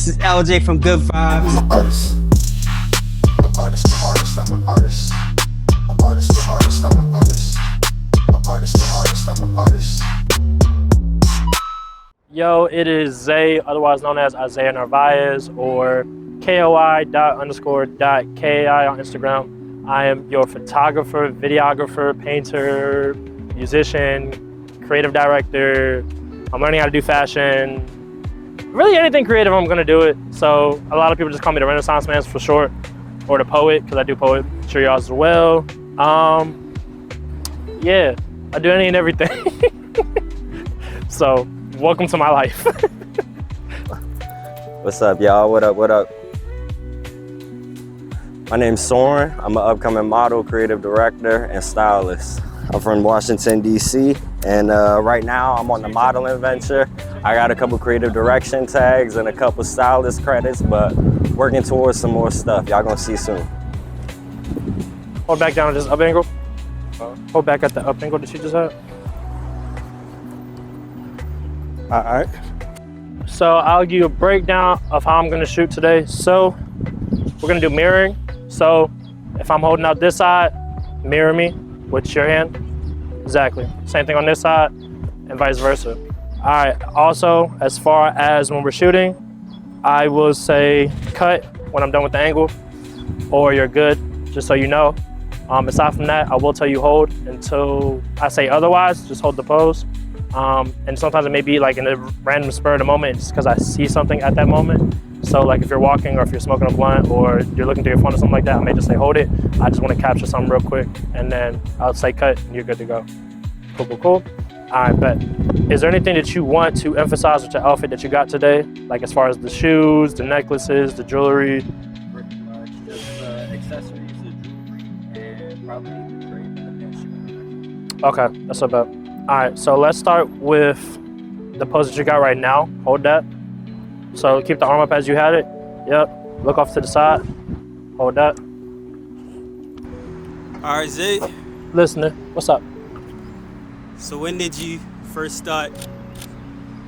This is LJ from Good Vibes. I'm an artist. Artist2Artist, I'm an artist. Artist2Artist, I'm an artist. Artist2Artist, I'm an artist. Yo, it is Zay, otherwise known as Isaiah Narvaez, or KOI._.KI on Instagram. I am your photographer, videographer, painter, musician, creative director. I'm learning how to do fashion. Really anything creative, I'm gonna do it. So a lot of people just call me the Renaissance Man for short, or the poet, because I do poet. I'm sure y'all as well. Yeah, I do any and everything. So welcome to my life. What's up, y'all? What up, what up? My name's Sore3n. I'm an upcoming model, creative director, and stylist. I'm from Washington, D.C., and right now I'm on the modeling venture. I got a couple creative direction tags and a couple stylist credits, but working towards some more stuff. Y'all gonna see soon. Hold back down at this up angle. Hold back at the up angle that you just had. All right. So I'll give you a breakdown of how I'm gonna shoot today. So we're gonna do mirroring. So if I'm holding out this side, mirror me with your hand. Exactly. Same thing on this side and vice versa. All right, also, as far as when we're shooting, I will say cut when I'm done with the angle, or you're good, just so you know. Aside from that, I will tell you hold until I say otherwise, just hold the pose. And sometimes it may be like in a random spur of the moment, just because I see something at that moment. So like if you're walking or if you're smoking a blunt or you're looking through your phone or something like that, I may just say hold it. I just want to capture something real quick, and then I'll say cut and you're good to go. Cool, cool, cool. All right, bet. Is there anything that you want to emphasize with your outfit that you got today? Like as far as the shoes, the necklaces, the jewelry? Pretty much just accessories, the jewelry, and probably the Okay, that's about. All right, so let's start with the pose that you got right now. Hold that. So keep the arm up as you had it. Yep. Look off to the side. Hold that. All right, Zay. Listening. What's up? So when did you first start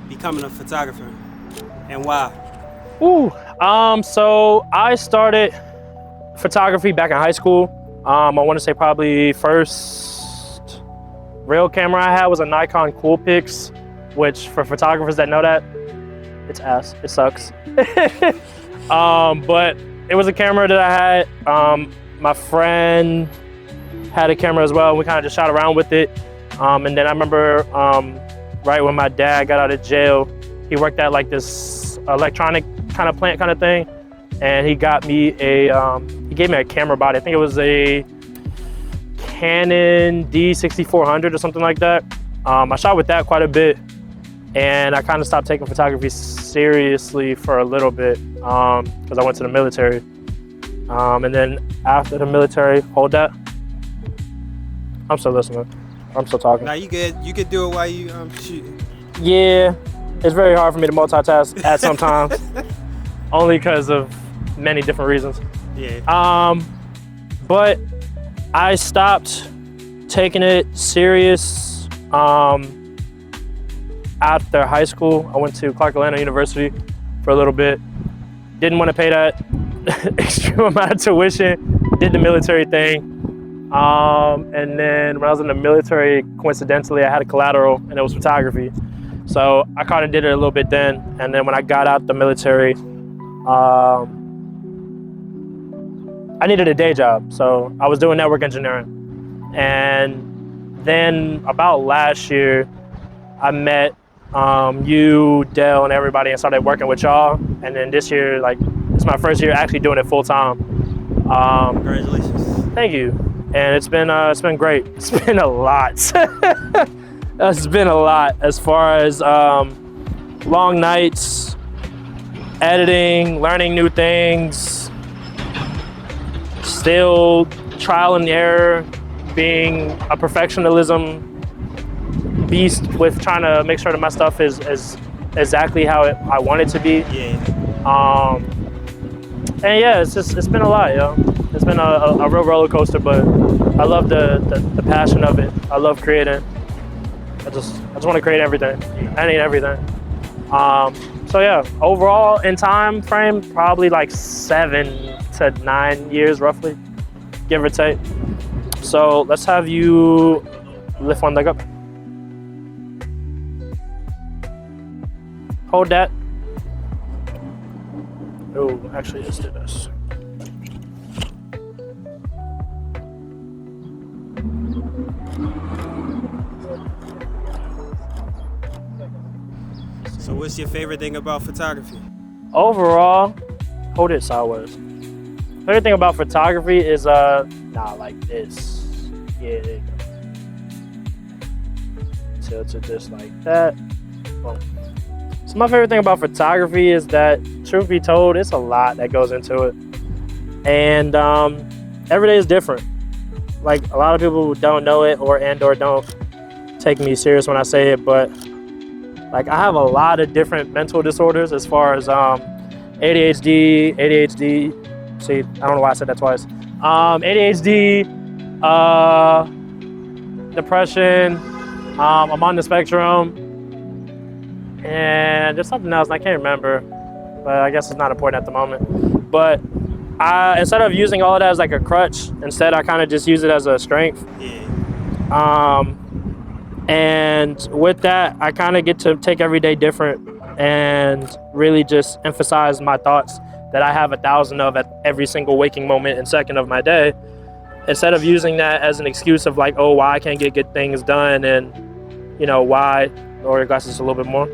becoming a photographer, and why? Ooh. So I started photography back in high school. I want to say probably first real camera I had was a Nikon Coolpix, which for photographers that know that, it's ass. It sucks. But it was a camera that I had. My friend had a camera as well. We kind of just shot around with it. And then I remember right when my dad got out of jail, he worked at like this electronic kind of plant kind of thing. And he got me he gave me a camera body. I think it was a Canon D6400 or something like that. I shot with that quite a bit. And I kind of stopped taking photography seriously for a little bit because I went to the military. And then after the military, hold that. I'm still listening. I'm still talking. Now you could do it while you shooting. Yeah, it's very hard for me to multitask at some times, only because of many different reasons. Yeah. But I stopped taking it serious after high school. I went to Clark Atlanta University for a little bit. Didn't want to pay that extreme amount of tuition. Did the military thing. And then when I was in the military, coincidentally, I had a collateral and it was photography. So I kind of did it a little bit then. And then when I got out the military, I needed a day job. So I was doing network engineering. And then about last year, I met you, Dell, and everybody and started working with y'all. And then this year, like, it's my first year actually doing it full time. Congratulations. Thank you. And it's been great. It's been a lot. It's been a lot as far as long nights, editing, learning new things, still trial and error, being a perfectionism beast with trying to make sure that my stuff is exactly how I want it to be. Yeah. And yeah, it's been a lot, yo. It's been a real roller coaster, but I love the passion of it. I love creating. I just want to create everything. I need everything. So yeah, overall in time frame, probably like 7 to 9 years roughly, give or take. So let's have you lift one leg up. Hold that. Oh, actually, let's do this. So what's your favorite thing about photography? Overall, hold it sideways. Favorite thing about photography is like this. Yeah, there you go. Tilt it just like that. Boom. So my favorite thing about photography is that, truth be told, it's a lot that goes into it. And every day is different. Like, a lot of people don't know it or don't take me serious when I say it, but like, I have a lot of different mental disorders as far as ADHD, see, I don't know why I said that twice. ADHD, depression, I'm on the spectrum, and there's something else, and I can't remember, but I guess it's not important at the moment. But instead of using all of that as like a crutch, instead I kind of just use it as a strength. Yeah. And with that, I kind of get to take every day different and really just emphasize my thoughts that I have 1,000 of at every single waking moment and second of my day. Instead of using that as an excuse of like, oh, why I can't get good things done, and, you know, why, lower your glasses a little bit more,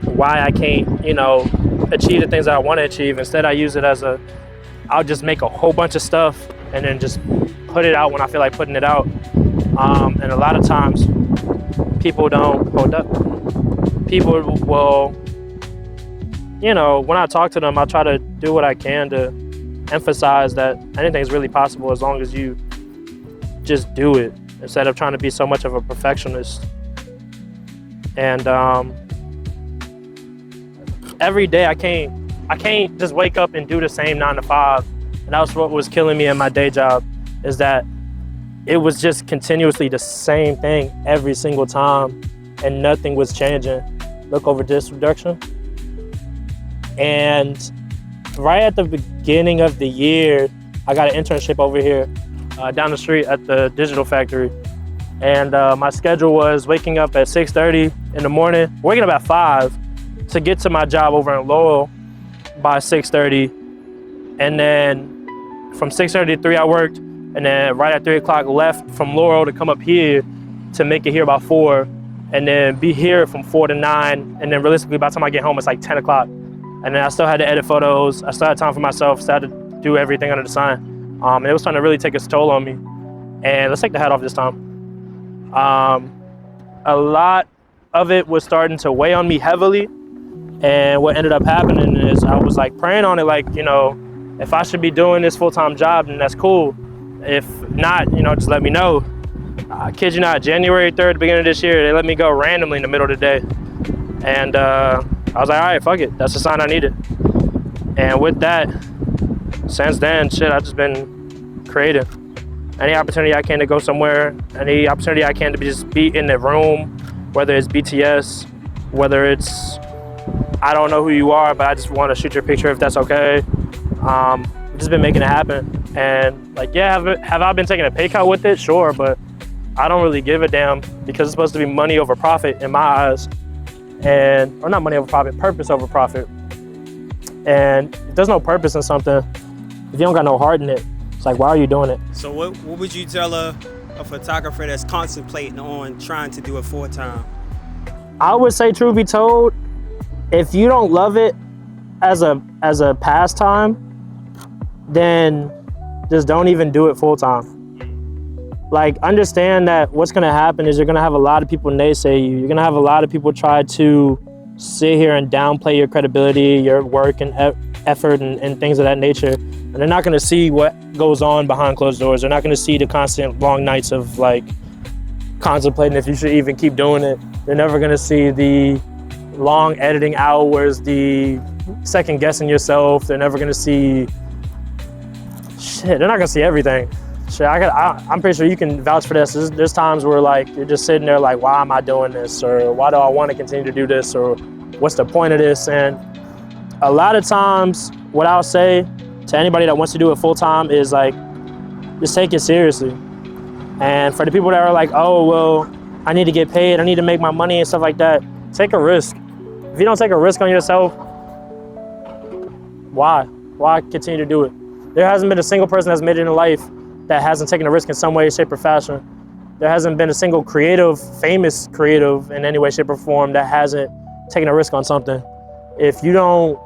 why I can't, you know, achieve the things that I want to achieve. Instead, I use it as I'll just make a whole bunch of stuff and then just put it out when I feel like putting it out. And a lot of times, people don't hold up. People will, you know, when I talk to them, I try to do what I can to emphasize that anything's really possible as long as you just do it, instead of trying to be so much of a perfectionist. And every day I can't just wake up and do the same 9 to 5. And that's what was killing me in my day job, is that it was just continuously the same thing every single time and nothing was changing. Look over this reduction. And right at the beginning of the year, I got an internship over here down the street at the digital factory. And my schedule was waking up at 6:30 in the morning, waking up at 5 to get to my job over in Lowell by 6:30. And then from 6:30 to 3 I worked. And then right at 3 o'clock left from Laurel to come up here to make it here about 4, and then be here from 4 to 9. And then realistically, by the time I get home, it's like 10 o'clock. And then I still had to edit photos. I still had time for myself, still had to do everything under the sun. And it was starting to really take its toll on me. And let's take the hat off this time. A lot of it was starting to weigh on me heavily. And what ended up happening is I was like praying on it, like, you know, if I should be doing this full-time job, then that's cool. If not, you know, just let me know. I kid you not, January 3rd, beginning of this year, they let me go randomly in the middle of the day. And I was like, all right, fuck it. That's the sign I needed. And with that, since then, shit, I've just been creative. Any opportunity I can to go somewhere, any opportunity I can to just be in the room, whether it's BTS, whether it's, I don't know who you are, but I just want to shoot your picture if that's okay. I've just been making it happen. And like, yeah, have I been taking a pay cut with it? Sure, but I don't really give a damn, because it's supposed to be money over profit in my eyes. Or not money over profit, purpose over profit. And if there's no purpose in something, if you don't got no heart in it, it's like, why are you doing it? So what would you tell a photographer that's contemplating on trying to do it full time? I would say, truth be told, if you don't love it as a pastime, then just don't even do it full time. Like, understand that what's gonna happen is you're gonna have a lot of people naysay you. You're gonna have a lot of people try to sit here and downplay your credibility, your work and effort and things of that nature. And they're not gonna see what goes on behind closed doors. They're not gonna see the constant long nights of like contemplating if you should even keep doing it. They're never gonna see the long editing hours, the second guessing yourself. They're never gonna see shit. They're not gonna see everything. Shit, I'm pretty sure you can vouch for this. There's times where like you're just sitting there like, why am I doing this? Or why do I want to continue to do this? Or what's the point of this? And a lot of times what I'll say to anybody that wants to do it full time is like, just take it seriously. And for the people that are like, oh, well, I need to get paid, I need to make my money and stuff like that, take a risk. If you don't take a risk on yourself, why? Why continue to do it? There hasn't been a single person that's made it in life that hasn't taken a risk in some way, shape, or fashion. There hasn't been a single creative, famous creative in any way, shape, or form that hasn't taken a risk on something. If you don't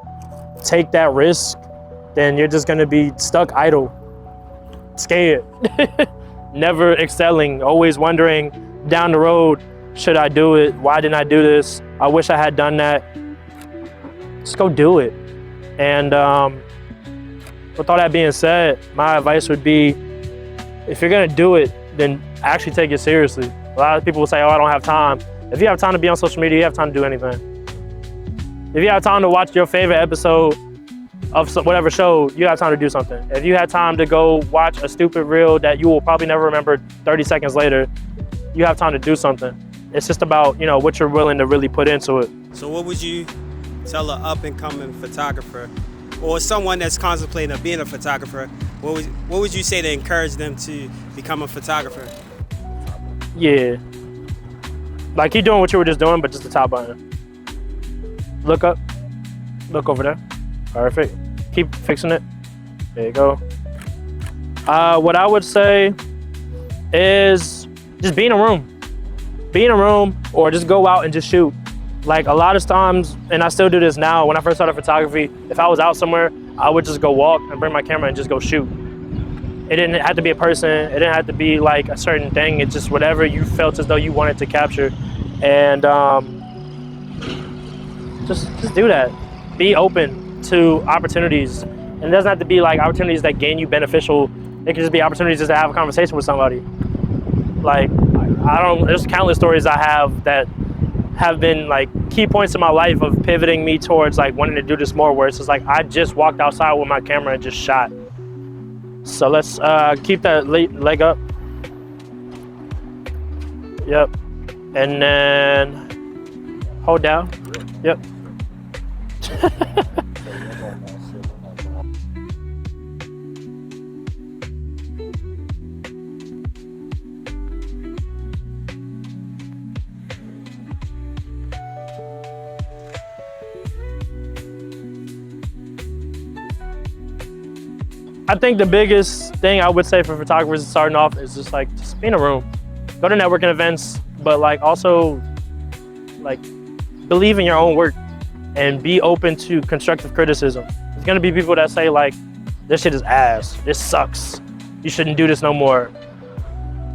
take that risk, then you're just gonna be stuck idle, scared, never excelling, always wondering down the road, should I do it? Why didn't I do this? I wish I had done that. Just go do it. And with all that being said, my advice would be, if you're gonna do it, then actually take it seriously. A lot of people will say, oh, I don't have time. If you have time to be on social media, you have time to do anything. If you have time to watch your favorite episode of whatever show, you have time to do something. If you had time to go watch a stupid reel that you will probably never remember 30 seconds later, you have time to do something. It's just about, you know, what you're willing to really put into it. So what would you tell an up-and-coming photographer or someone that's contemplating of being a photographer? What would you say to encourage them to become a photographer? Yeah. Like, keep doing what you were just doing, but just the top button. Look up. Look over there. Perfect. Keep fixing it. There you go. What I would say is just be in a room. Be in a room or just go out and just shoot. Like, a lot of times, and I still do this now, when I first started photography, if I was out somewhere, I would just go walk and bring my camera and just go shoot. It didn't have to be a person. It didn't have to be like a certain thing. It's just whatever you felt as though you wanted to capture. And just do that. Be open to opportunities. And it doesn't have to be like opportunities that gain you beneficial. It can just be opportunities just to have a conversation with somebody. Like, there's countless stories I have that have been like key points in my life of pivoting me towards like wanting to do this more, where it's just like I just walked outside with my camera and just shot. So let's keep that leg up. Yep. And then hold down. Yep. I think the biggest thing I would say for photographers starting off is just be in a room. Go to networking events, but like also like believe in your own work and be open to constructive criticism. There's gonna be people that say like, this shit is ass, this sucks, you shouldn't do this no more.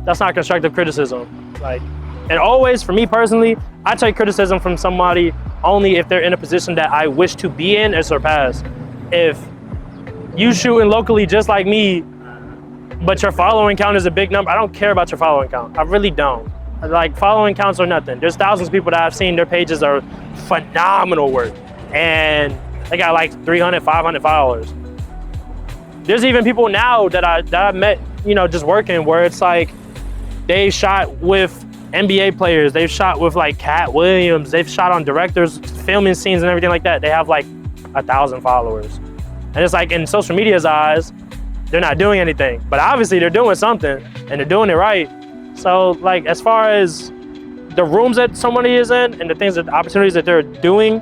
That's not constructive criticism. Like, and always, for me personally, I take criticism from somebody only if they're in a position that I wish to be in and surpass. If you shooting locally just like me, but your following count is a big number, I don't care about your following count. I really don't. Like, following counts are nothing. There's thousands of people that I've seen, their pages are phenomenal work. And they got like 300, 500 followers. There's even people now that I met, you know, just working, where it's like, they shot with NBA players, they've shot with like Cat Williams, they've shot on directors, filming scenes and everything like that. They have like 1,000 followers. And it's like, in social media's eyes, they're not doing anything, but obviously they're doing something and they're doing it right. So like, as far as the rooms that somebody is in and the opportunities that they're doing,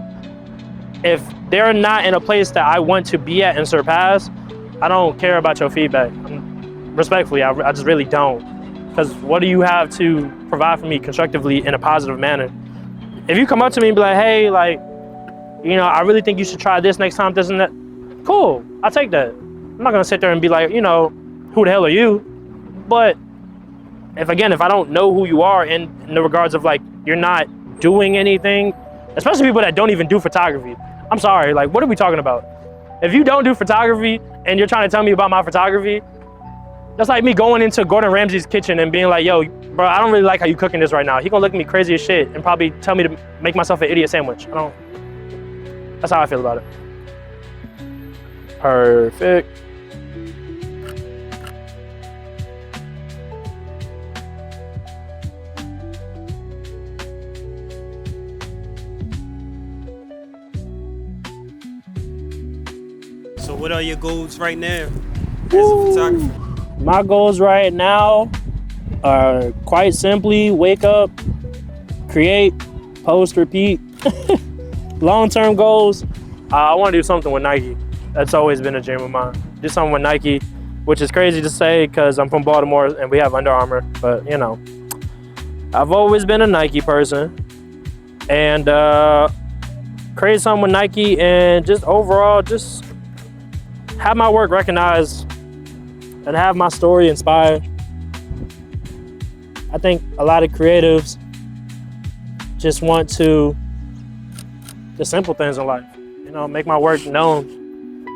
if they're not in a place that I want to be at and surpass, I don't care about your feedback. Respectfully, I just really don't. Because what do you have to provide for me constructively in a positive manner? If you come up to me and be like, hey, like, you know, I really think you should try this next time, this and that, cool, I'll take that. I'm not gonna sit there and be like, you know, who the hell are you? But if I don't know who you are in the regards of like, you're not doing anything, especially people that don't even do photography. I'm sorry, like, what are we talking about? If you don't do photography and you're trying to tell me about my photography, that's like me going into Gordon Ramsay's kitchen and being like, yo, bro, I don't really like how you cooking this right now. He gonna look at me crazy as shit and probably tell me to make myself an idiot sandwich. That's how I feel about it. Perfect. So what are your goals right now as a photographer? My goals right now are quite simply wake up, create, post, repeat. Long-term goals, I want to do something with Nike. That's always been a dream of mine. Do something with Nike, which is crazy to say because I'm from Baltimore and we have Under Armour, but you know, I've always been a Nike person. And create something with Nike and just overall just have my work recognized and have my story inspired. I think a lot of creatives just want to the simple things in life, you know, make my work known,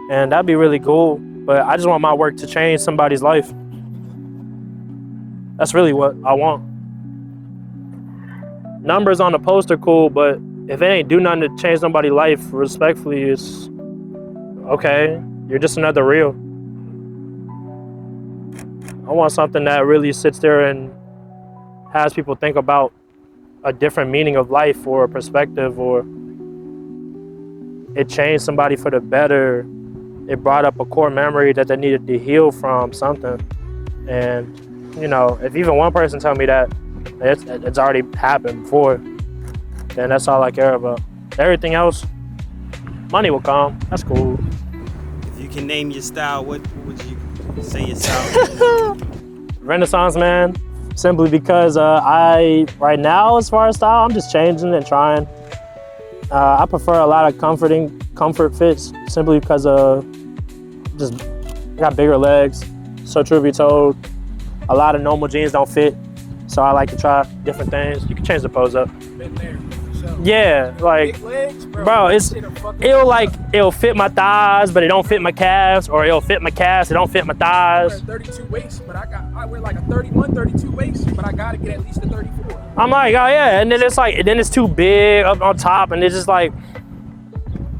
and that'd be really cool. But I just want my work to change somebody's life. That's really what I want. Numbers on the post are cool, but if it ain't do nothing to change somebody's life, respectfully, it's okay. You're just another reel. I want something that really sits there and has people think about a different meaning of life or a perspective, or it changed somebody for the better. It brought up a core memory that they needed to heal from something. And, you know, if even one person tell me that it's already happened before, then that's all I care about. Everything else, money will come. That's cool. If you can name your style, what would you say your style is? Renaissance man, simply because right now, as far as style, I'm just changing and trying. I prefer a lot of comfort fits simply because just got bigger legs. So truth be told, a lot of normal jeans don't fit. So I like to try different things. You can change the pose up. Been there, so. Yeah, like, Big legs, bro, it'll fit my thighs, but it don't fit my calves, or it'll fit my calves, it don't fit my I thighs. wear 32 waist, but I wear like a 31, 32 waist, but I gotta get at least a 34. I'm like, oh yeah, and then it's too big up on top, and it's just like,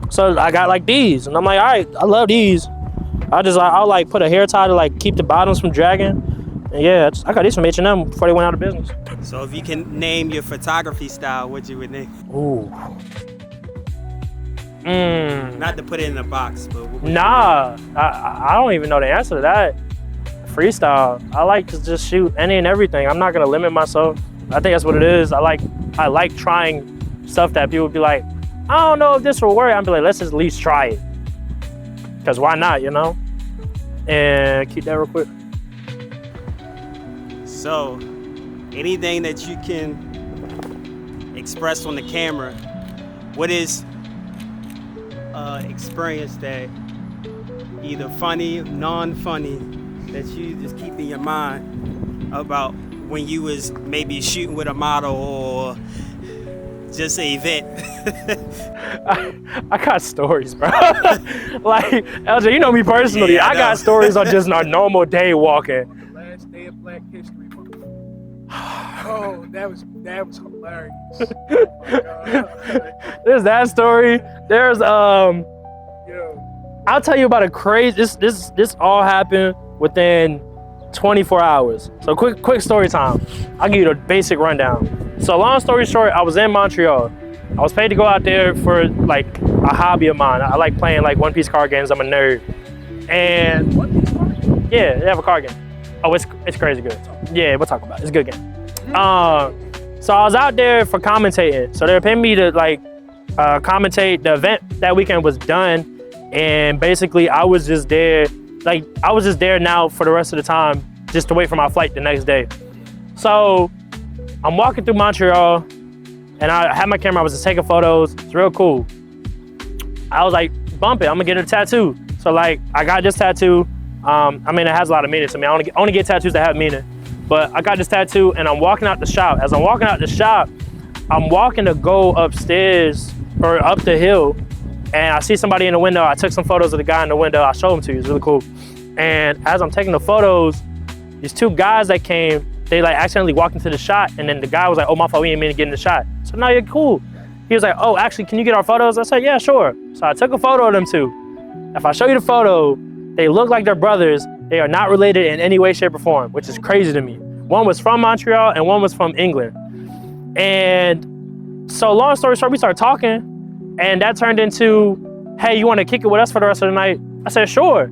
so I got like these, and I'm like, all right, I love these. I'll like put a hair tie to like keep the bottoms from dragging. And yeah, I got these from H&M before they went out of business. So if you can name your photography style, what you would name? Ooh. Not to put it in a box, but what would Nah, I don't even know the answer to that. Freestyle. I like to just shoot any and everything. I'm not gonna limit myself. I think that's what it is. I like trying stuff that people would be like, I don't know if this will work. I'd be like, let's just at least try it. Cause why not, you know? And keep that real quick. So, anything that you can express on the camera, what is experience that either funny, non-funny, that you just keep in your mind about when you was maybe shooting with a model or just an event? I got stories, bro. Like, LJ, you know me personally. Yeah, I got stories on just a normal day walking. Last day of Black History Month. Oh, that was hilarious. Oh my God. There's that story. There's Yo. I'll tell you about a crazy. This all happened within 24 hours. So quick story time. I'll give you the basic rundown. So long story short, I was in Montreal. I was paid to go out there for like a hobby of mine. I like playing like one-piece card games. I'm a nerd. And One-piece card? yeah, they have a card game. Oh, it's crazy good. Yeah, we'll talk about it. It's a good game. So I was out there for commentating. So they were paying me to like commentate. The event that weekend was done, and basically I was just there. Like I was just there now for the rest of the time, just to wait for my flight the next day. So I'm walking through Montreal, and I had my camera. I was just taking photos. It's real cool. I was like, bump it. I'm gonna get a tattoo. So like I got this tattoo. I mean, it has a lot of meaning to me. I only get tattoos that have meaning. But I got this tattoo, and I'm walking out the shop. As I'm walking out the shop, I'm walking to go upstairs or up the hill, and I see somebody in the window. I took some photos of the guy in the window. I'll show them to you. It's really cool. And as I'm taking the photos, these two guys that came, they like accidentally walked into the shot, and then the guy was like, "Oh, my fault, we didn't mean to get in the shot." So now you're cool. He was like, "Oh, actually, can you get our photos?" I said, "Yeah, sure." So I took a photo of them two. If I show you the photo, they look like they're brothers. They are not related in any way, shape, or form, which is crazy to me. One was from Montreal and one was from England. And so long story short, we started talking, and that turned into, hey, you want to kick it with us for the rest of the night? I said, sure.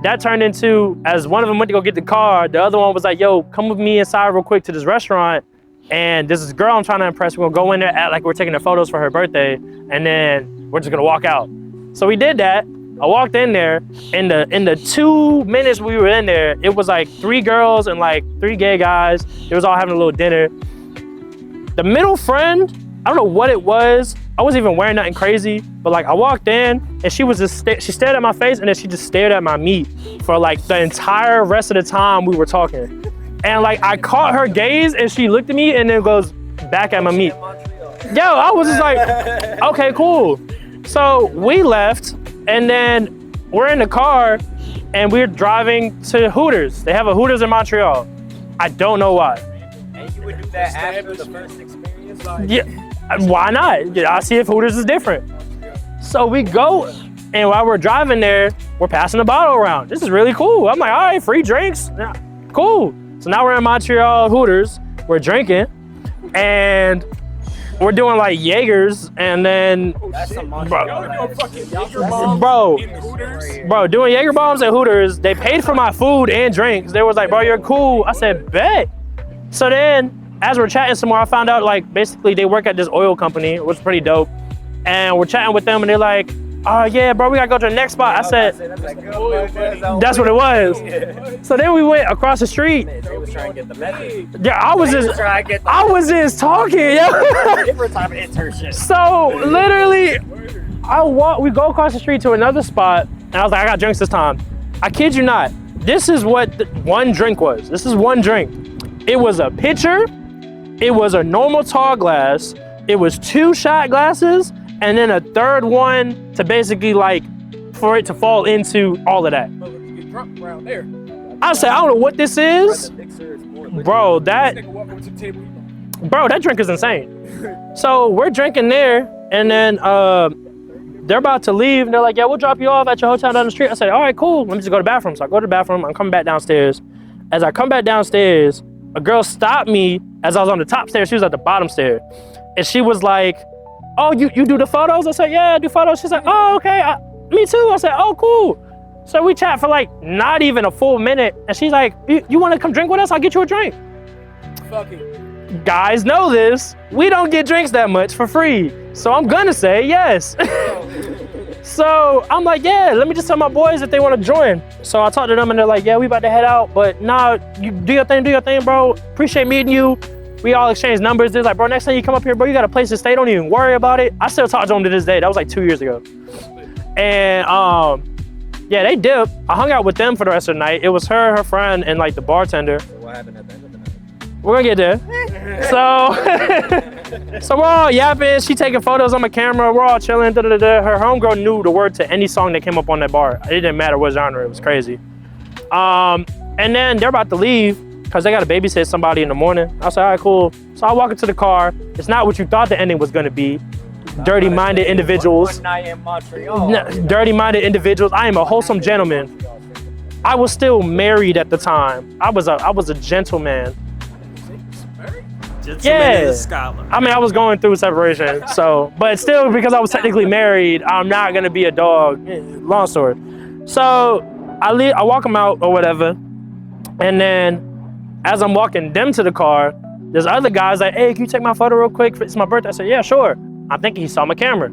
That turned into, as one of them went to go get the car, the other one was like, yo, come with me inside real quick to this restaurant. And this is a girl I'm trying to impress. We're gonna go in there, act like we're taking the photos for her birthday, and then we're just gonna walk out. So we did that. I walked in there. In the 2 minutes we were in there, it was like 3 girls and like 3 gay guys. They was all having a little dinner. The middle friend, I don't know what it was. I wasn't even wearing nothing crazy, but like I walked in and she was just, she stared at my face and then she just stared at my meat for like the entire rest of the time we were talking. And like I caught her gaze and she looked at me and then goes back at my meat. Yo, I was just like, okay, cool. So we left and then we're in the car and we're driving to Hooters. They have a Hooters in Montreal. I don't know why. And you would do that after the first experience? Yeah, why not? I'll see if Hooters is different. So we go, and while we're driving there, we're passing the bottle around. This is really cool. I'm like, all right, free drinks, yeah, cool. So now we're in Montreal Hooters, we're drinking, and we're doing like Jaegers, and then, bro, doing Jaeger bombs at Hooters. They paid for my food and drinks. They was like, bro, you're cool. I said, bet. So then, as we're chatting some more, I found out like basically they work at this oil company, which is pretty dope. And we're chatting with them and they're like, oh yeah, bro, we gotta go to the next spot. I said, that's what it was. So then we went across the street. They was trying to get the message. Yeah, I was just talking, yeah. Different type of internship. So literally, we go across the street to another spot and I was like, I got drinks this time. I kid you not, this is what one drink was. This is one drink. It was a pitcher, it was a normal tall glass, it was 2 shot glasses, and then a third one to basically like, for it to fall into all of that. Get drunk around there. I said, I don't know what this is. Bro, that drink is insane. So we're drinking there, and then they're about to leave, and they're like, yeah, we'll drop you off at your hotel down the street. I said, all right, cool, let me just go to the bathroom. So I go to the bathroom, I'm coming back downstairs. As I come back downstairs, a girl stopped me as I was on the top stair. She was at the bottom stair. And she was like, oh, you do the photos? I said, yeah, I do photos. She's like, oh, okay, me too. I said, oh, cool. So we chat for like not even a full minute. And she's like, you want to come drink with us? I'll get you a drink. Fucking. Guys know this. We don't get drinks that much for free. So I'm gonna say yes. So I'm like, yeah, let me just tell my boys if they want to join. So I talked to them and they're like, yeah, we about to head out, but nah, you do your thing, bro. Appreciate meeting you. We all exchanged numbers. They're like, bro, next time you come up here, bro, you got a place to stay. Don't even worry about it. I still talk to them to this day. That was like 2 years ago. And yeah, they dipped. I hung out with them for the rest of the night. It was her friend, and like the bartender. So what happened at the end of the night? We're gonna get there. So we're all yapping. She taking photos on my camera. We're all chilling. Her homegirl knew the word to any song that came up on that bar. It didn't matter what genre. It was crazy. And then they're about to leave because they got to babysit somebody in the morning. I said, all right, cool. So I walk into the car. It's not what you thought the ending was gonna be. Dirty-minded individuals. One night in Montreal. Dirty-minded individuals. I am a wholesome gentleman. I was still married at the time. I was a gentleman. Gentleman is a scholar. I mean, I was going through separation, so, but still, because I was technically married, I'm not gonna be a dog. Long story. So I walk them out or whatever, and then as I'm walking them to the car, there's other guys like, hey, can you take my photo real quick? It's my birthday. I said, yeah, sure. I'm thinking he saw my camera.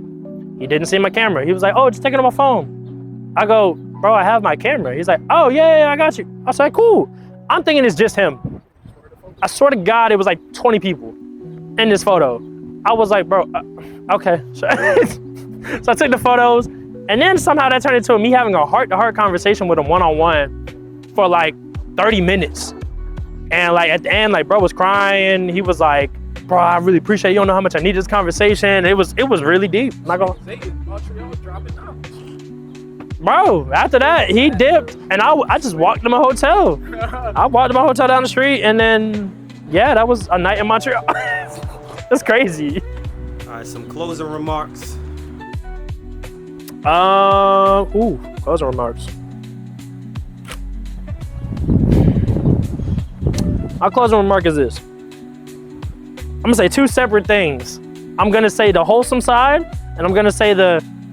He didn't see my camera. He was like, oh, just take it on my phone. I go, bro, I have my camera. He's like, oh, yeah, I got you. I said, cool. I'm thinking it's just him. I swear to God, it was like 20 people in this photo. I was like, bro, okay. So I took the photos, and then somehow that turned into me having a heart-to-heart conversation with him one-on-one for like 30 minutes. And like at the end, like bro was crying. He was like, bro, I really appreciate you. Don't know how much I need this conversation. It was really deep. I'm not gonna... Montreal dropping out. Bro, after that, he dipped, and I just walked to my hotel. I walked to my hotel down the street, and then, yeah, that was a night in Montreal. That's crazy. All right, some closing remarks. Closing remarks. My closing remark is this. I'm gonna say 2 separate things. I'm gonna say the wholesome side, and I'm gonna say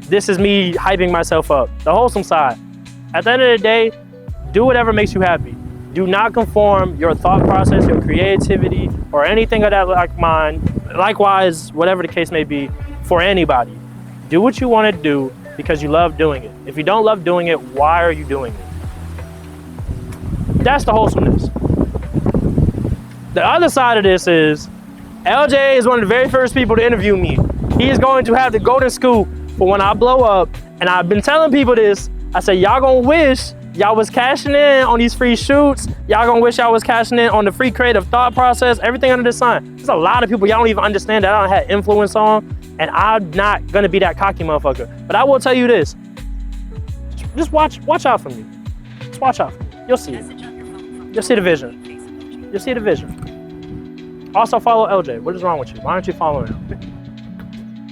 this is me hyping myself up. The wholesome side. At the end of the day, do whatever makes you happy. Do not conform your thought process, your creativity, or anything of that like mine, likewise, whatever the case may be, for anybody. Do what you want to do because you love doing it. If you don't love doing it, why are you doing it? That's the wholesomeness. The other side of this is, LJ is one of the very first people to interview me. He is going to have the golden scoop for when I blow up. And I've been telling people this. I said, y'all gonna wish y'all was cashing in on these free shoots. Y'all gonna wish y'all was cashing in on the free creative thought process, everything under the sun. There's a lot of people y'all don't even understand that I don't have influence on, and I'm not gonna be that cocky motherfucker. But I will tell you this, just watch out for me. Just watch out for me. You'll see it. You'll see the vision. You'll see the vision. Also follow LJ. What is wrong with you? Why aren't you following him?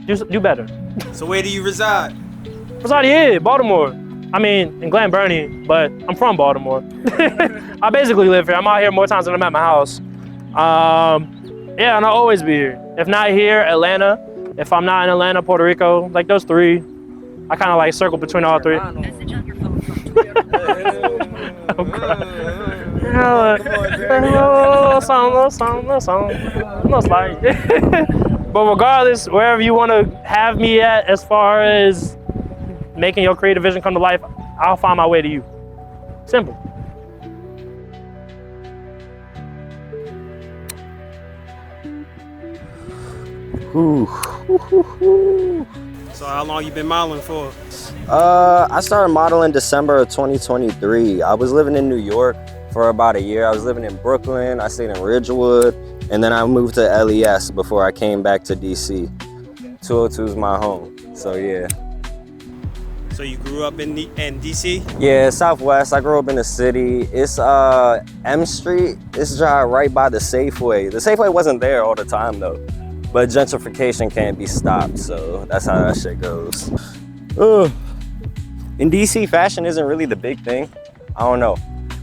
Do better. So where do you reside? Reside here, Baltimore. I mean, in Glen Burnie, but I'm from Baltimore. I basically live here. I'm out here more times than I'm at my house. Yeah, and I'll always be here. If not here, Atlanta. If I'm not in Atlanta, Puerto Rico, like those three. I kind of like circle between all three. I'm like, but regardless, wherever you want to have me at as far as making your creative vision come to life, I'll find my way to you. Simple. So how long you been modeling for? I started modeling December of 2023. I was living in New York for about a year. I was living in Brooklyn. I stayed in Ridgewood, and then I moved to LES before I came back to DC. 202 is my home, so yeah. So you grew up in DC? Yeah, Southwest. I grew up in the city. It's M Street. It's right by the Safeway. The Safeway wasn't there all the time though, but gentrification can't be stopped, so that's how that shit goes. Ugh. In DC, fashion isn't really the big thing. I don't know.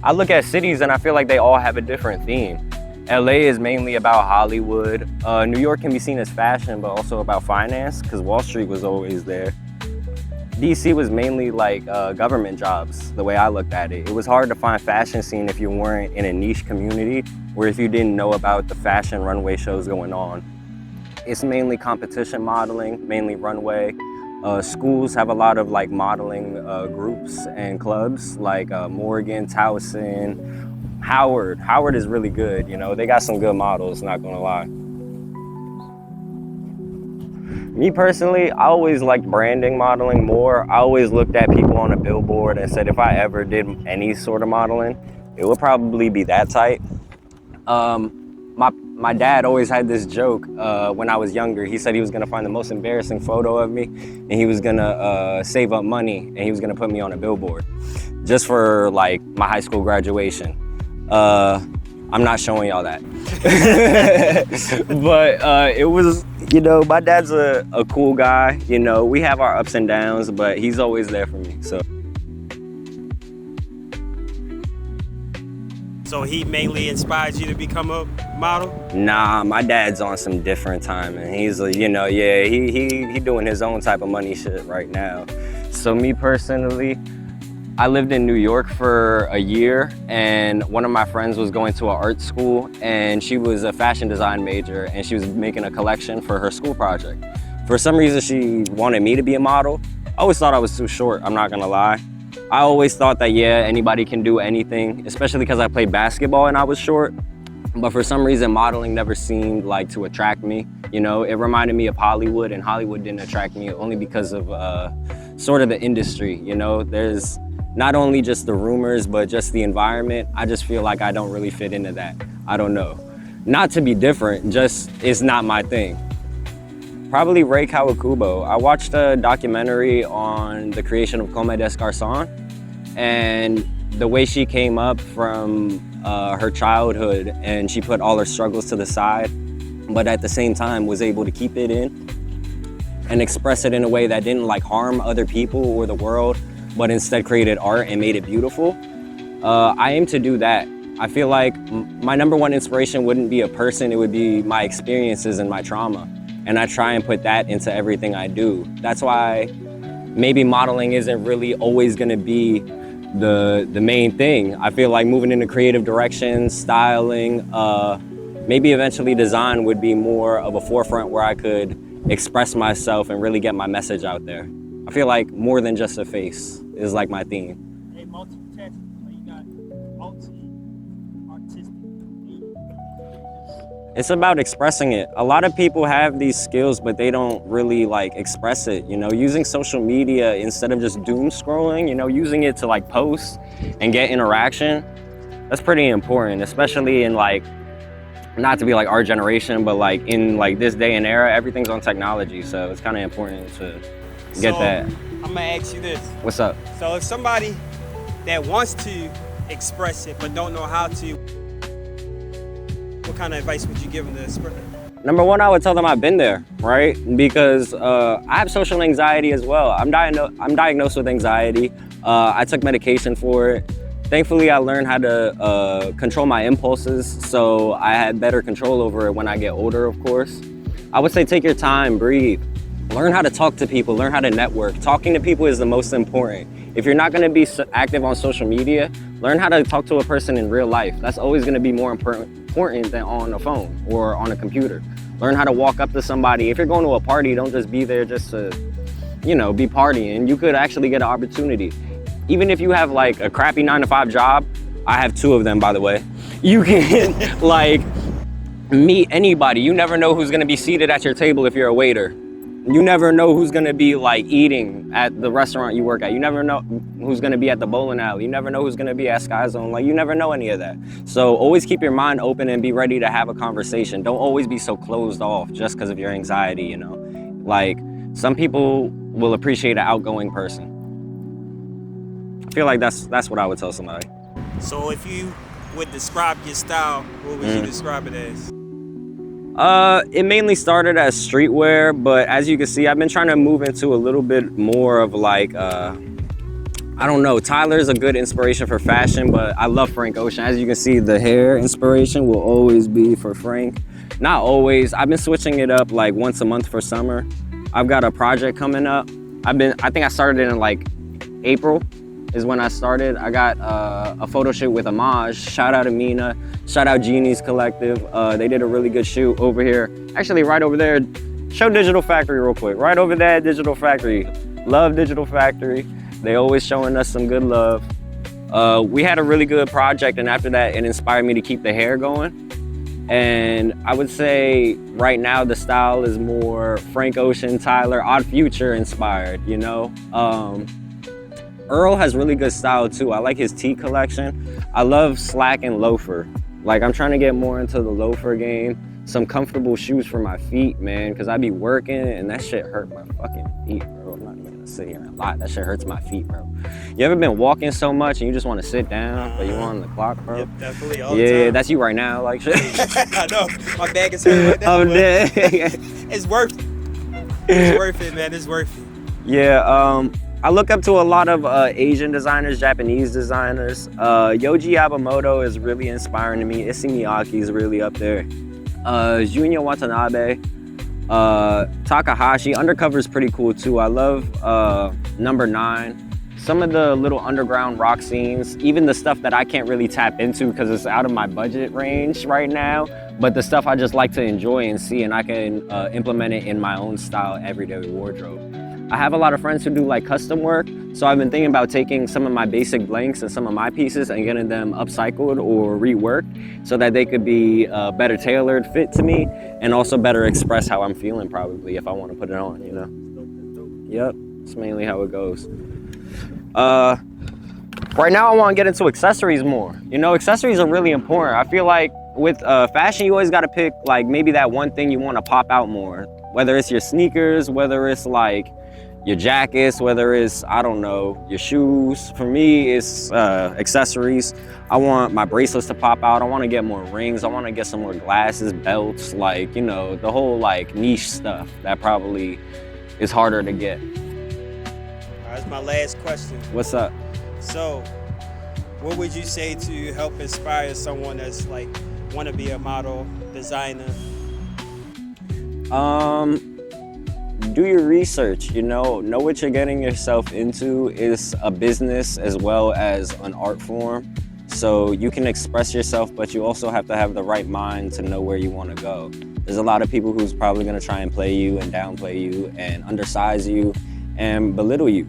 I look at cities and I feel like they all have a different theme. LA is mainly about Hollywood. New York can be seen as fashion, but also about finance, because Wall Street was always there. DC was mainly like government jobs, the way I looked at it. It was hard to find fashion scene if you weren't in a niche community, or if you didn't know about the fashion runway shows going on. It's mainly competition modeling, mainly runway. Schools have a lot of like modeling groups and clubs, like Morgan, Towson, Howard. Howard is really good, you know, they got some good models, not gonna lie. Me personally, I always liked branding modeling more. I always looked at people on a billboard and said if I ever did any sort of modeling, it would probably be that type. My dad always had this joke when I was younger. He said he was gonna find the most embarrassing photo of me and he was gonna save up money and he was gonna put me on a billboard just for like my high school graduation. I'm not showing y'all that. But it was, you know, my dad's a cool guy. You know, we have our ups and downs, but he's always there for me, so. So he mainly inspired you to become a model? Nah, my dad's on some different time, and he's, you know, yeah, he doing his own type of money shit right now. So me personally, I lived in New York for a year, and one of my friends was going to an art school, and she was a fashion design major, and she was making a collection for her school project. For some reason, she wanted me to be a model. I always thought I was too short, I'm not gonna lie. I always thought that, yeah, anybody can do anything, especially because I played basketball and I was short. But for some reason, modeling never seemed like to attract me. You know, it reminded me of Hollywood, and Hollywood didn't attract me only because of sort of the industry, you know? There's not only just the rumors, but just the environment. I just feel like I don't really fit into that. I don't know. Not to be different, just it's not my thing. Probably Ray Kawakubo. I watched a documentary on the creation of Comme des Garçons, and the way she came up from her childhood, and she put all her struggles to the side, but at the same time was able to keep it in and express it in a way that didn't like harm other people or the world, but instead created art and made it beautiful. I aim to do that. I feel like my number one inspiration wouldn't be a person, it would be my experiences and my trauma. And I try and put that into everything I do. That's why maybe modeling isn't really always gonna be the main thing. I feel like moving into creative directions, styling, maybe eventually design would be more of a forefront where I could express myself and really get my message out there. I feel like more than just a face is like my theme. Hey, multi-talented, you got multi-artistic. It's about expressing it. A lot of people have these skills, but they don't really like express it. You know, using social media instead of just doom scrolling, you know, using it to like post and get interaction. That's pretty important, especially in like, not to be like our generation, but like in like this day and era, everything's on technology. So it's kind of important to get that. I'm gonna ask you this. What's up? So if somebody that wants to express it but don't know how to, what kind of advice would you give them to express it? Number one, I would tell them I've been there, right? Because I have social anxiety as well. I'm diagnosed with anxiety. I took medication for it. Thankfully, I learned how to control my impulses, so I had better control over it when I get older, of course. I would say take your time, breathe. Learn how to talk to people, learn how to network. Talking to people is the most important. If you're not gonna be active on social media, learn how to talk to a person in real life. That's always gonna be more important than on a phone or on a computer. Learn how to walk up to somebody. If you're going to a party, don't just be there just to, you know, be partying. You could actually get an opportunity. Even if you have like a crappy 9-to-5 job, I have 2 of them, by the way. You can like meet anybody. You never know who's gonna be seated at your table if you're a waiter. You never know who's gonna be like eating at the restaurant you work at. You never know who's gonna be at the bowling alley. You never know who's gonna be at Sky Zone. Like, you never know any of that. So always keep your mind open and be ready to have a conversation. Don't always be so closed off just because of your anxiety, you know? Like, some people will appreciate an outgoing person. I feel like that's what I would tell somebody. So if you would describe your style, what would you describe it as? It mainly started as streetwear, but as you can see, I've been trying to move into a little bit more of like, I don't know, Tyler's a good inspiration for fashion, but I love Frank Ocean. As you can see, the hair inspiration will always be for Frank. Not always, I've been switching it up like once a month for summer. I've got a project coming up. I think I started in like April is when I started. I got a photo shoot with Amaj. Shout out Amina, shout out Genie's Collective. They did a really good shoot over here. Actually, right over there, show Digital Factory real quick. Right over there, Digital Factory. Love Digital Factory. They always showing us some good love. We had a really good project, and after that, it inspired me to keep the hair going. And I would say right now the style is more Frank Ocean, Tyler, Odd Future inspired, you know? Earl has really good style too. I like his tee collection. I love slack and loafer. Like, I'm trying to get more into the loafer game. Some comfortable shoes for my feet, man, because I be working and that shit hurt my fucking feet, bro. I'm not even gonna sit here and lie. That shit hurts my feet, bro. You ever been walking so much and you just want to sit down, but you on the clock, bro? Yep, definitely, all the Yeah, time. that's you right now, like shit. I know, my back is hurting right now. I'm but dead. It's worth it. It's worth it, man, it's worth it. Yeah, I look up to a lot of Asian designers, Japanese designers. Yohji Yamamoto is really inspiring to me. Issey Miyake is really up there. Junya Watanabe, Takahashi. Undercover is pretty cool too. I love Number 9. Some of the little underground rock scenes, even the stuff that I can't really tap into because it's out of my budget range right now, but the stuff I just like to enjoy and see, and I can implement it in my own style everyday wardrobe. I have a lot of friends who do like custom work, so I've been thinking about taking some of my basic blanks and some of my pieces and getting them upcycled or reworked so that they could be better tailored fit to me and also better express how I'm feeling probably if I want to put it on, you know? Yep, that's mainly how it goes. Right now I want to get into accessories more. You know, accessories are really important. I feel like with fashion, you always got to pick like maybe that one thing you want to pop out more. Whether it's your sneakers, whether it's like your jackets, whether it's, I don't know, your shoes. For me, it's accessories. I want my bracelets to pop out. I want to get more rings. I want to get some more glasses, belts, like, you know, the whole like niche stuff that probably is harder to get. That's my last question. What's up? So, what would you say to help inspire someone that's like want to be a model, designer? do your research, you know what you're getting yourself into. Is a business as well as an art form. So you can express yourself, but you also have to have the right mind to know where you want to go. There's a lot of people who's probably going to try and play you and downplay you and undersize you and belittle you.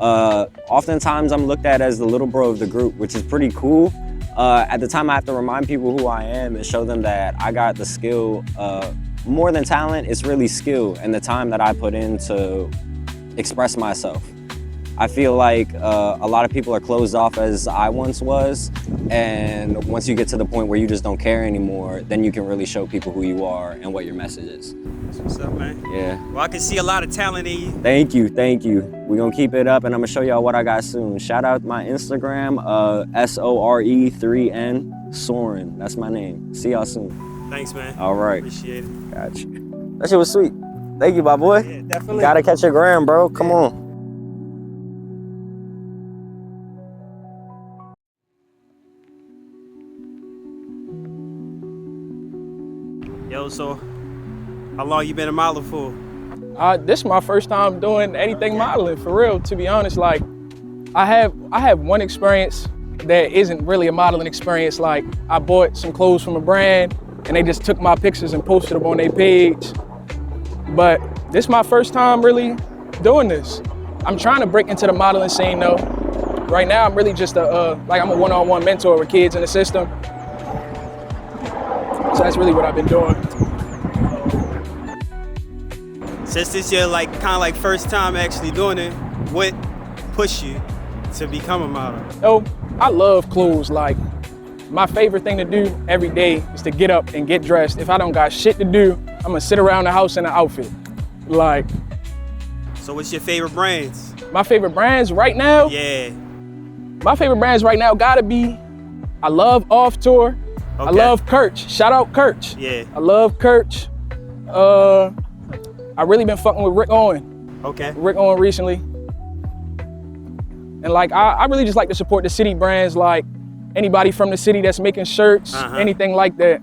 Oftentimes I'm looked at as the little bro of the group, which is pretty cool. At the time I have to remind people who I am and show them that I got the skill. More than talent, it's really skill and the time that I put in to express myself. I feel like a lot of people are closed off as I once was, and once you get to the point where you just don't care anymore, then you can really show people who you are and what your message is. That's what's up, man. Yeah. Well, I can see a lot of talent in you. Thank you. We're gonna keep it up and I'm gonna show y'all what I got soon. Shout out my Instagram, Sore3n, Sore3n, that's my name. See y'all soon. Thanks, man. All right. Appreciate it. Gotcha. That shit was sweet. Thank you, my boy. Yeah, definitely. Gotta catch your gram, bro. Come on. Yo, so how long you been a model for? This is my first time doing anything modeling, for real, to be honest. Like, I have one experience that isn't really a modeling experience. Like, I bought some clothes from a brand and they just took my pictures and posted them on their page. But this is my first time really doing this. I'm trying to break into the modeling scene though. Right now, I'm really just I'm a one-on-one mentor with kids in the system. So that's really what I've been doing. Since this year, like kind of like first time actually doing it, what pushed you to become a model? Oh, I love clothes. Like, my favorite thing to do every day is to get up and get dressed. If I don't got shit to do, I'm gonna sit around the house in an outfit. Like. So what's your favorite brands? My favorite brands right now? Yeah. My favorite brands right now gotta be, I love Off Tour. Okay. I love Kirch. Shout out Kirch. Yeah. I love Kirch. I really been fucking with Rick Owen. Okay. Rick Owen recently. And like, I really just like to support the city brands, like anybody from the city that's making shirts, anything like that,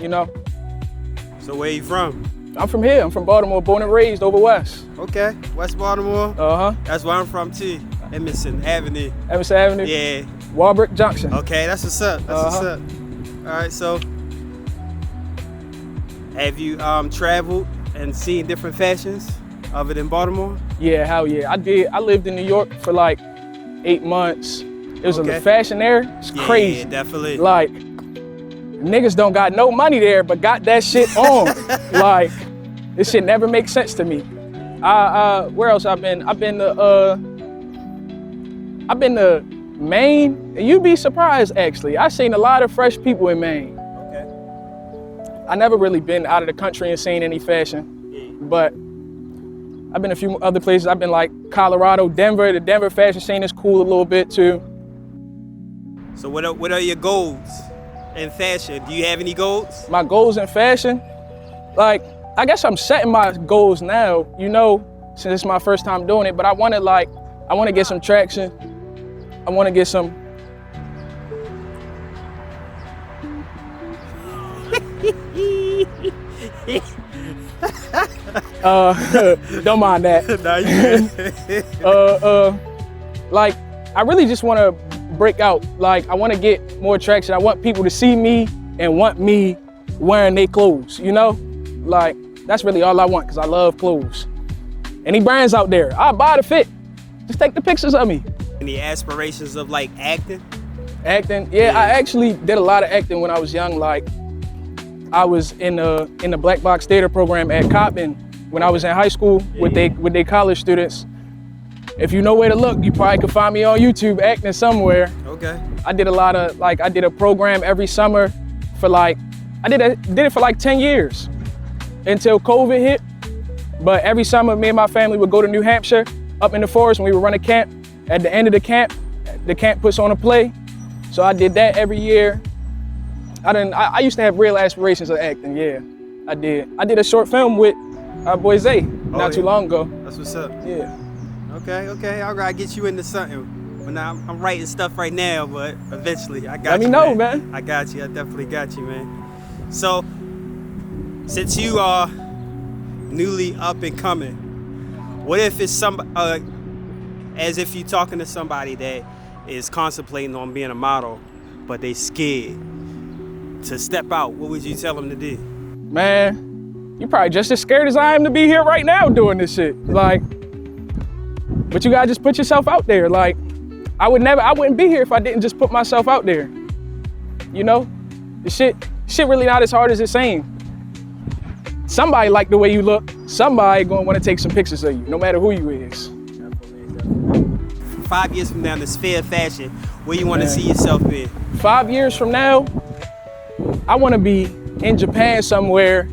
you know? So where you from? I'm from here. I'm from Baltimore, born and raised over west. Okay, West Baltimore. That's where I'm from too. Emerson Avenue. Emerson Avenue? Yeah. Walbrook Junction. Okay, that's what's up. That's what's up. All right, so have you traveled and seen different fashions other than Baltimore? Yeah, hell yeah. I did. I lived in New York for like 8 months. It was a fashion there. It's crazy. Yeah, definitely. Like, niggas don't got no money there, but got that shit on. Like, this shit never makes sense to me. Where else I've been? I've been to Maine, and you'd be surprised actually. I've seen a lot of fresh people in Maine. Okay. I never really been out of the country and seen any fashion, but I've been a few other places. I've been like Colorado, Denver. The Denver fashion scene is cool a little bit too. So what are your goals in fashion? Do you have any goals? My goals in fashion? Like, I guess I'm setting my goals now, you know, since it's my first time doing it, but I want to get some traction. I want to get some. Don't mind that. Like, I really just want to break out. Like, I want to get more traction. I want people to see me and want me wearing their clothes, you know? Like, that's really all I want, because I love clothes. Any brands out there, I'll buy the fit. Just take the pictures of me. Any aspirations of like acting? Acting? Yeah, I actually did a lot of acting when I was young. Like, I was in the Black Box Theater program at Coppin when I was in high school with they college students. If you know where to look, you probably could find me on YouTube acting somewhere. Okay. I did a lot of, like, I did a program every summer for like, I did it for like 10 years until COVID hit. But every summer, me and my family would go to New Hampshire, up in the forest, and we would run a camp. At the end of the camp puts on a play. So I did that every year. I used to have real aspirations of acting, yeah, I did. I did a short film with our boy Zay not too long ago. That's what's up. Yeah. Okay, I'll gotta get you into something. When I'm writing stuff right now, but eventually I got you. Let me know, man. I got you, I definitely got you, man. So, since you are newly up and coming, What if it's as if you're talking to somebody that is contemplating on being a model, but they scared to step out? What would you tell them to do? Man, you're probably just as scared as I am to be here right now doing this shit. Like, but you gotta just put yourself out there. Like, I wouldn't be here if I didn't just put myself out there. You know? The shit really not as hard as it seems. Somebody like the way you look, somebody gonna wanna take some pictures of you, no matter who you is. 5 years from now, this fair fashion, where you wanna see yourself in? 5 years from now, I wanna be in Japan somewhere,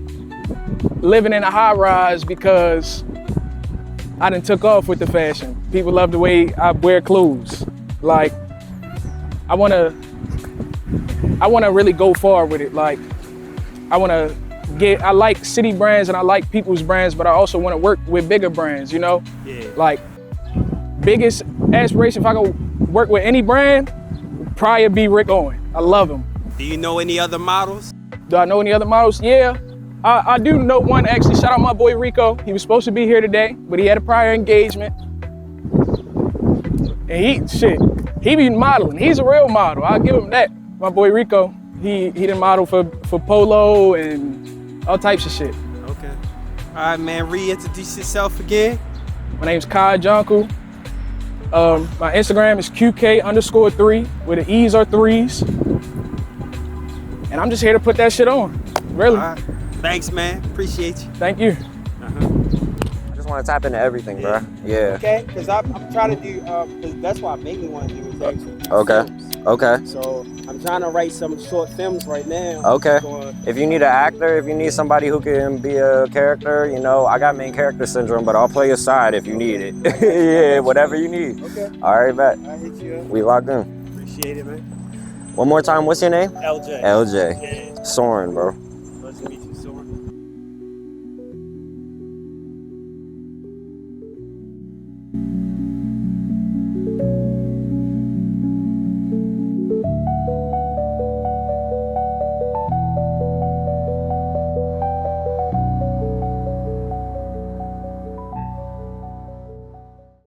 living in a high rise because I done took off with the fashion. People love the way I wear clothes. Like, I wanna really go far with it. Like, I like city brands and I like people's brands, but I also wanna work with bigger brands, you know? Yeah. Like, biggest aspiration, if I could work with any brand, would probably be Rick Owens. I love him. Do you know any other models? Do I know any other models? Yeah, I do know one actually. Shout out my boy Rico. He was supposed to be here today, but he had a prior engagement. And he be modeling. He's a real model. I'll give him that. My boy Rico, he done model for Polo and all types of shit. Okay. All right, man, reintroduce yourself again. My name's Kai Jonku. My Instagram is QK_3, where the E's are 3s. And I'm just here to put that shit on, really. All right. Thanks, man. Appreciate you. Thank you. I just want to tap into everything, bro. Yeah. Okay, because I'm trying to do, because that's what I mainly want to do is actually Okay. films. Okay. So I'm trying to write some short films right now. Okay. If you need an actor, if you need somebody who can be a character, you know, I got main character syndrome, but I'll play your side if you need it. Yeah, whatever you need. Okay. All right, bet. I hit you up. We locked in. Appreciate it, man. One more time, what's your name? LJ. LJ. Yeah. Sore3n, bro.